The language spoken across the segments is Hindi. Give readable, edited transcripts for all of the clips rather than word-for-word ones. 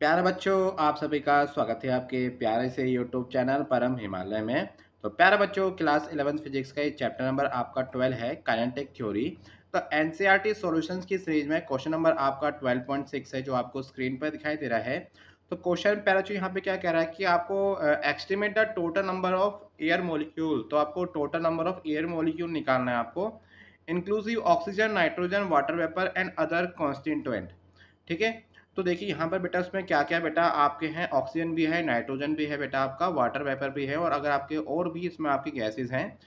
प्यारे बच्चों, आप सभी का स्वागत है आपके प्यारे से यूट्यूब चैनल परम हिमालय में। तो प्यारे बच्चों, क्लास 11 फिजिक्स का ये चैप्टर नंबर आपका 12 है, काइनेटिक थ्योरी। तो एनसीईआरटी सॉल्यूशंस की सीरीज में क्वेश्चन नंबर आपका 12.6 है, जो आपको स्क्रीन पर दिखाई दे रहा है। तो क्वेश्चन प्यारे बच्चों यहाँ पे क्या कह रहा है कि आपको estimate the total number of air molecule. तो आपको total number of air molecule निकालना है आपको, inclusive oxygen, nitrogen, water vapour and other constituent. ठीक है। तो देखिए यहाँ पर बेटा उसमें क्या क्या बेटा आपके हैं, ऑक्सीजन भी है, नाइट्रोजन भी है बेटा, आपका वाटर वेपर भी है, और अगर आपके और भी इसमें आपकी गैसेज हैं।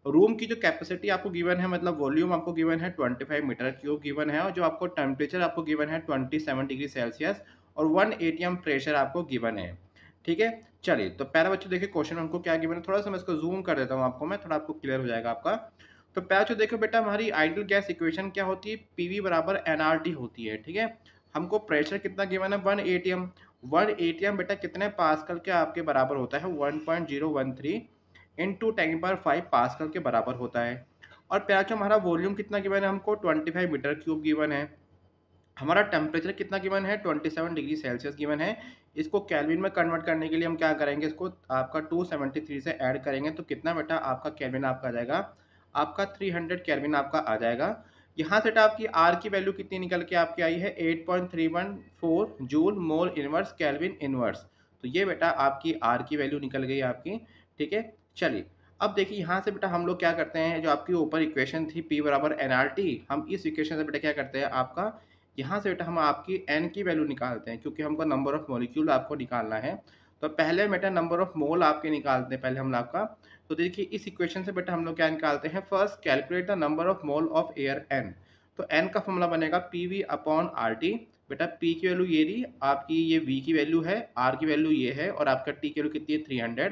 रूम की जो कैपेसिटी आपको गिवन है, मतलब वॉल्यूम आपको गिवन है 25 मीटर क्यूब गिवन है, और जो आपको टेम्परेचर आपको गिवन है 27 डिग्री सेल्सियस, और 1 एटीएम प्रेशर आपको गिवन है। ठीक है। चलिए, तो पहला बच्चों देखिए क्वेश्चन हमको क्या गिवन है, थोड़ा सा मैं इसको जूम कर देता हूँ आपको, मैं थोड़ा आपको क्लियर हो जाएगा आपका। तो पहला बच्चों देखो बेटा, हमारी आइडियल गैस इक्वेशन क्या होती है, पीवी बराबर एनआरटी होती है। ठीक है। हमको प्रेशर कितना गिवन है, 1 एटीएम। 1 एटीएम बेटा कितने पास्कल के आपके बराबर होता है, 1.013 इंटू 10⁵ पास्कल के बराबर होता है। और प्यार हमारा वॉल्यूम कितना गिवन है, हमको 25 मीटर क्यूब गिवन है। हमारा टेम्परेचर कितना गिवन है, 27 डिग्री सेल्सियस गिवन है। इसको केल्विन में कन्वर्ट करने के लिए हम क्या करेंगे, इसको आपका 273 से ऐड करेंगे तो कितना बेटा आपका केल्विन आपका आ जाएगा, आपका 300 केल्विन आपका आ जाएगा। यहाँ से आपकी आर की वैल्यू कितनी निकल के आपकी आई है, 8.314 joule mole inverse kelvin inverse. तो ये बेटा आपकी आर की वैल्यू निकल गई आपकी। ठीक है। चलिए, अब देखिए यहाँ से बेटा हम लोग क्या करते हैं, जो आपकी ऊपर इक्वेशन थी P बराबर एनआरटी, हम इस इक्वेशन से बेटा क्या करते हैं, आपका यहाँ से बेटा हम आपकी n की वैल्यू निकालते हैं, क्योंकि हमको नंबर ऑफ मॉलिक्यूल आपको निकालना है। तो पहले बेटा नंबर ऑफ मोल आपके निकालते हैं पहले हम आपका। तो देखिए इस इक्वेशन से बेटा हम लोग क्या निकालते हैं, first calculate the number of mole of air n। तो n का फॉर्मूला बनेगा पी अपॉन आर टी। बेटा p की वैल्यू ये रही आपकी, ये v की वैल्यू है, r की वैल्यू ये है, और आपका t की वैल्यू कितनी है, 300।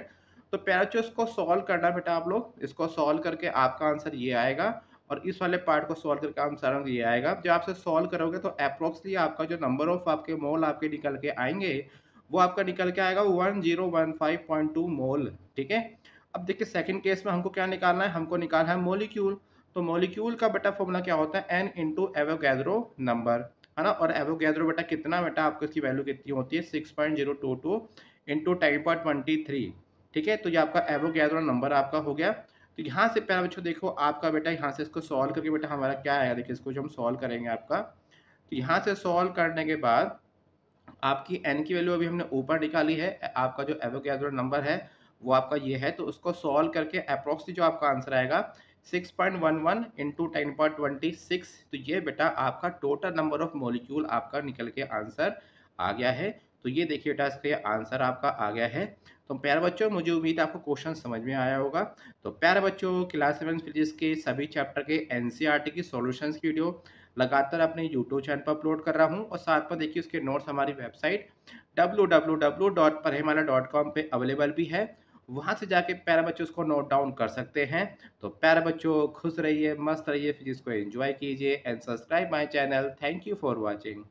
तो प्यारा बच्चों इसको सॉल्व करना बेटा, आप लोग इसको सॉल्व करके आपका आंसर ये आएगा, और इस वाले पार्ट को सॉल्व करके आंसर ये आएगा। जब आपसे सॉल्व करोगे तो अप्रोक्सली आपका जो नंबर ऑफ आपके मोल आपके निकल के आएंगे, वो आपका निकल के आएगा 1015.2 मोल। ठीक है। अब देखिए सेकंड केस में हमको क्या निकालना है, हमको निकालना है मॉलिक्यूल। तो मॉलिक्यूल का बेटा फॉर्मूला क्या होता है, एन इंटू एवोगैड्रो नंबर, है ना। और एवोगैड्रो बेटा कितना, बेटा आपको इसकी वैल्यू कितनी होती है, 6.022 इंटू 10⁻23। ठीक है। तो ये आपका एवोगैड्रो नंबर आपका हो गया। तो यहाँ से पहले बच्चों देखो आपका बेटा, यहाँ से इसको सॉल्व करके बेटा हमारा क्या आएगा, देखिए इसको जो हम सॉल्व करेंगे आपका, तो यहाँ से सॉल्व करने के बाद आपकी n की वैल्यू अभी हमने ऊपर निकाली है, आपका जो एवोगैड्रो नंबर है वो आपका ये है। तो उसको सॉल्व करके अप्रोक्सली जो आपका आंसर आएगा 6.11 इंटू 10⁻26। तो ये बेटा आपका टोटल नंबर ऑफ मॉलिक्यूल आपका निकल के आंसर आ गया है। तो ये देखिए बेटा इसका आंसर आपका आ गया है। तो प्यारे बच्चों, मुझे उम्मीद है आपको क्वेश्चन समझ में आया होगा। तो प्यारे बच्चों, क्लास 7 फिजिक्स के सभी चैप्टर के एनसीईआरटी की सॉल्यूशंस की वीडियो लगातार अपने यूट्यूब चैनल पर अपलोड कर रहा हूँ, और साथ में देखिए उसके नोट्स हमारी वेबसाइट www.parhimala.com पे अवेलेबल भी है। वहाँ से जाके प्यारे बच्चों उसको नोट डाउन कर सकते हैं। तो प्यारे बच्चों, खुश रहिए, मस्त रहिए, फिजिक्स को एंजॉय कीजिए, and subscribe my channel. Thank you for watching.